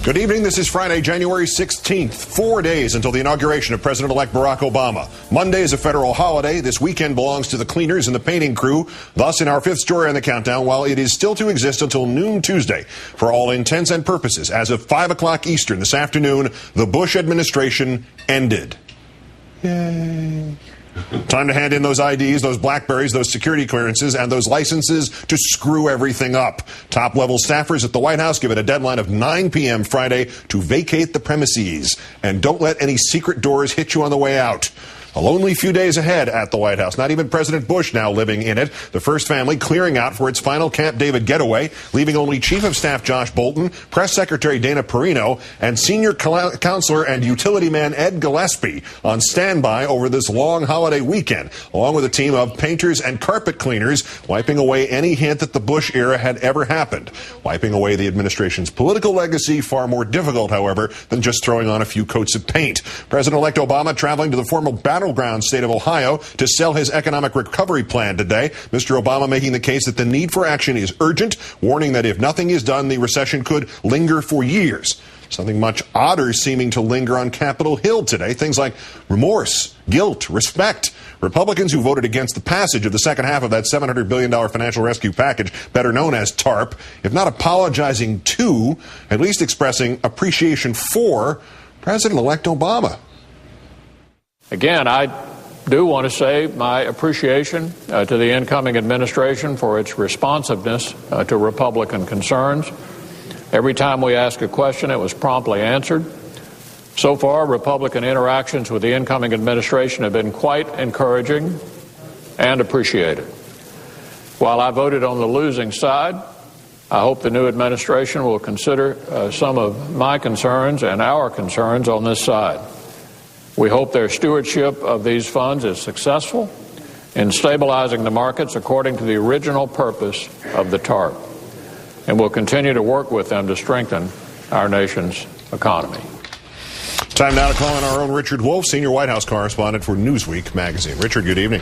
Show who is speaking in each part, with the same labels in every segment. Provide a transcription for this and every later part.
Speaker 1: Good evening. This is Friday, January 16th, 4 days until the inauguration of President-elect Barack Obama. Monday is a federal holiday. This weekend belongs to the cleaners and the painting crew. Thus, in our fifth story on the countdown, while it is still to exist until noon Tuesday, for all intents and purposes, as of 5 o'clock Eastern this afternoon, the Bush administration ended. Yay. Time to hand in those IDs, those Blackberries, those security clearances, and those licenses to screw everything up. Top-level staffers at the White House give it a deadline of 9 p.m. Friday to vacate the premises. And don't let any secret doors hit you on the way out. A lonely few days ahead at the White House. Not even President Bush now living in it. The first family clearing out for its final Camp David getaway, leaving only Chief of Staff Josh Bolten, Press Secretary Dana Perino, and Senior Counselor and Utility Man Ed Gillespie on standby over this long holiday weekend, along with a team of painters and carpet cleaners, wiping away any hint that the Bush era had ever happened. Wiping away the administration's political legacy, far more difficult, however, than just throwing on a few coats of paint. President-elect Obama traveling to the former battleground state of Ohio to sell his economic recovery plan today. Mr. Obama making the case that the need for action is urgent, warning that if nothing is done, the recession could linger for years. Something much odder seeming to linger on Capitol Hill today. Things like remorse, guilt, respect. Republicans who voted against the passage of the second half of that $700 billion financial rescue package, better known as TARP, if not apologizing to, at least expressing appreciation for President-elect Obama.
Speaker 2: Again, I do want to say my appreciation to the incoming administration for its responsiveness to Republican concerns. Every time we asked a question, it was promptly answered. So far, Republican interactions with the incoming administration have been quite encouraging and appreciated. While I voted on the losing side, I hope the new administration will consider some of my concerns and our concerns on this side. We hope their stewardship of these funds is successful in stabilizing the markets according to the original purpose of the TARP, and we'll continue to work with them to strengthen our nation's economy.
Speaker 1: Time now to call on our own Richard Wolff, senior White House correspondent for Newsweek magazine. Richard, good evening.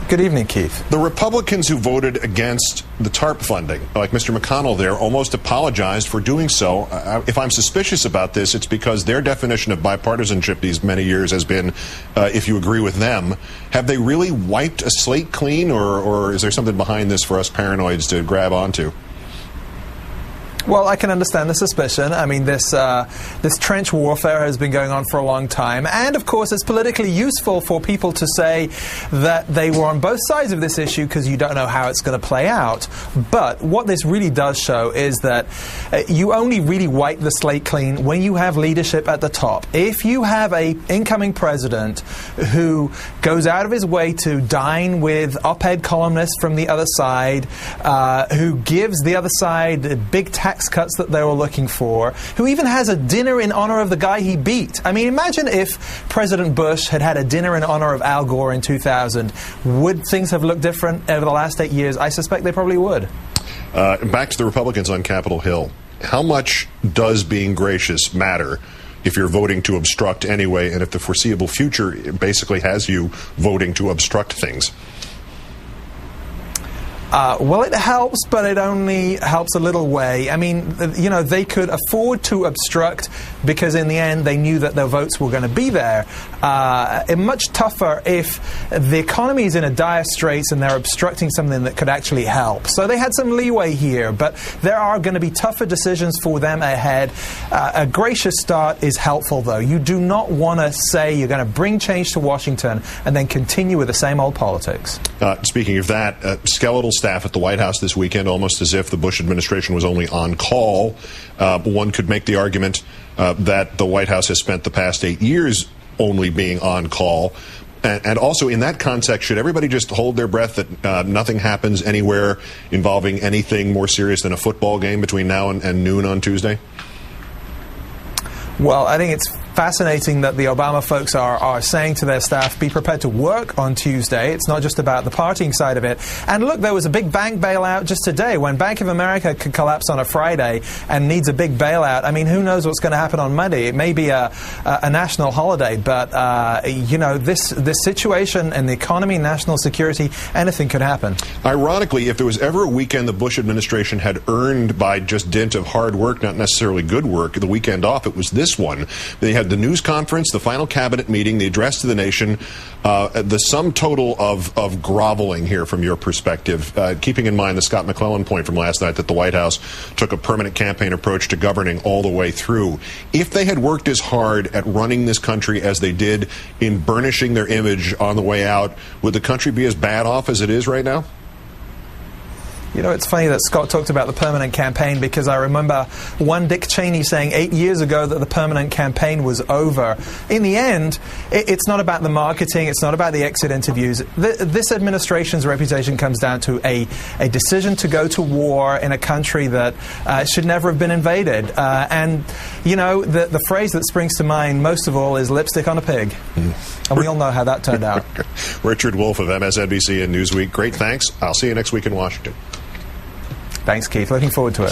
Speaker 3: Good evening, Keith.
Speaker 1: The Republicans who voted against the TARP funding, like Mr. McConnell there, almost apologized for doing so. If I'm suspicious about this, it's because their definition of bipartisanship these many years has been, if you agree with them. Have they really wiped a slate clean, or is there something behind this for us paranoids to grab onto?
Speaker 3: Well, I can understand the suspicion. I mean, this trench warfare has been going on for a long time. And, of course, it's politically useful for people to say that they were on both sides of this issue because you don't know how it's going to play out. But what this really does show is that you only really wipe the slate clean when you have leadership at the top. If you have an incoming president who goes out of his way to dine with op-ed columnists from the other side, who gives the other side big tax cuts that they were looking for, who even has a dinner in honor of the guy he beat. I mean, imagine if President Bush had had a dinner in honor of Al Gore in 2000. Would things have looked different over the last 8 years? I suspect they probably would.
Speaker 1: Back to the Republicans on Capitol Hill. How much does being gracious matter if you're voting to obstruct anyway, and if the foreseeable future basically has you voting to obstruct things?
Speaker 3: Well, it helps, but it only helps a little way. I mean, you know, they could afford to obstruct because in the end they knew that their votes were going to be there. It's much tougher if the economy is in a dire straits and they're obstructing something that could actually help. So they had some leeway here, but there are going to be tougher decisions for them ahead. A gracious start is helpful, though. You do not want to say you're going to bring change to Washington and then continue with the same old politics.
Speaker 1: Speaking of that, skeletal staff at the White House this weekend, almost as if the Bush administration was only on call. One could make the argument that the White House has spent the past 8 years only being on call. And also in that context, should everybody just hold their breath that nothing happens anywhere involving anything more serious than a football game between now and noon on Tuesday?
Speaker 3: Well, I think it's fascinating that the Obama folks are saying to their staff, be prepared to work on Tuesday. It's not just about the partying side of it. And look, there was a big bank bailout just today. When Bank of America could collapse on a Friday and needs a big bailout, I mean, who knows what's going to happen on Monday? It may be a national holiday, but, you know, this situation and the economy, national security, anything could happen.
Speaker 1: Ironically, if there was ever a weekend the Bush administration had earned by just dint of hard work, not necessarily good work, the weekend off, it was this one. They had the news conference, the final cabinet meeting, the address to the nation, the sum total of groveling here from your perspective, keeping in mind the Scott McClellan point from last night that the White House took a permanent campaign approach to governing all the way through. If they had worked as hard at running this country as they did in burnishing their image on the way out, would the country be as bad off as it is right now?
Speaker 3: You know, it's funny that Scott talked about the permanent campaign, because I remember one Dick Cheney saying 8 years ago that the permanent campaign was over. In the end, it's not about the marketing, it's not about the exit interviews. This administration's reputation comes down to a decision to go to war in a country that should never have been invaded. And, you know, the phrase that springs to mind most of all is lipstick on a pig. And we all know how that turned out.
Speaker 1: Richard Wolff of MSNBC and Newsweek, great thanks. I'll see you next week in Washington.
Speaker 3: Thanks, Keith. Looking forward to it.